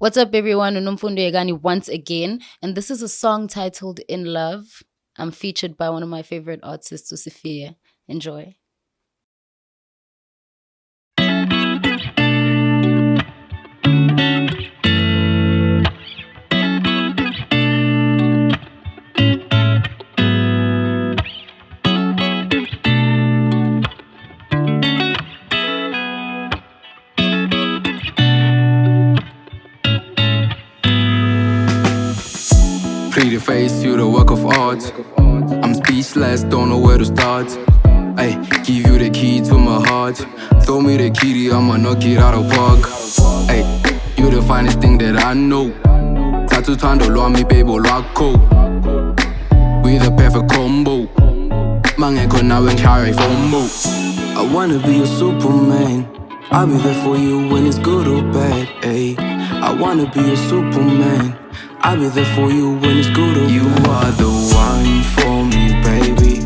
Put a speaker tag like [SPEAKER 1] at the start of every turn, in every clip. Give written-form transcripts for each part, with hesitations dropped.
[SPEAKER 1] What's up, everyone? Unomfundo Yegani once again, and this is a song titled In Love. I'm featured by one of my favorite artists, Sophia. Enjoy.
[SPEAKER 2] Pretty face, you the work of art. I'm speechless, don't know where to start. Ay, give you the key to my heart. Throw me the kitty, I'ma knock it out of park. Ay, you the finest thing that I know. Tattoo tando lwami baby lwakho. We the perfect combo. Mangekho nawe ngishaya FOMO. I wanna be a Superman. I'll be there for you when it's good or bad. Ay, I wanna be a Superman. I'll be there for you when it's good or bad. You are the one for me, baby.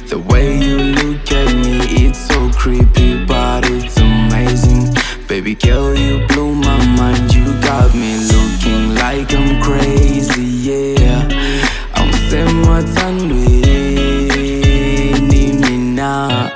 [SPEAKER 2] The way you look at me, it's so creepy, but it's amazing. Baby girl, you blew my mind. You got me looking like I'm crazy, yeah. I'm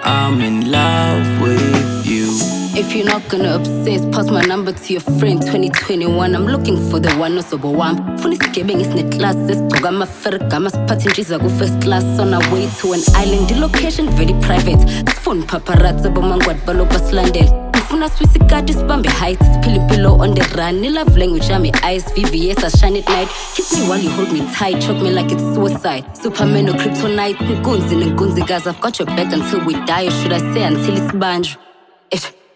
[SPEAKER 2] I'm in love with you.
[SPEAKER 3] If you're not gonna obsess, pass my number to your friend. 2021, I'm looking for the one osobo wam. Funny skipping is net classes. Toga fergama spatting jizagu first class on our way to an island. The location very private. Phone paparazzi bomangwat balo baslandel. Funa Swiss got Bambi heights, pillow on the run. Love language, I'm eyes, VVS, I shine at night. Kiss me while you hold me tight, choke me like it's suicide. Superman or kryptonite, guns in and guns, guys. I've got your back until we die, or should I say until it's banjo?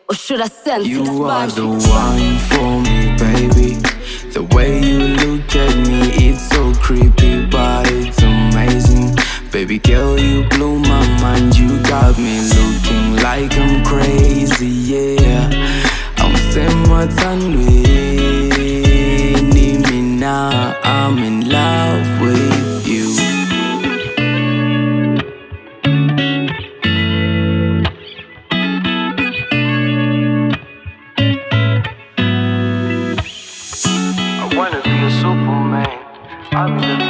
[SPEAKER 3] Or should I say until it's banjo?
[SPEAKER 2] You are the one for me, baby. The way you look at me, it's so creepy, but it's amazing. Baby girl, you blew my mind. You got me looking like I'm crazy, yeah. I'm I'm in love with you. I wanna be a Superman. I'll be the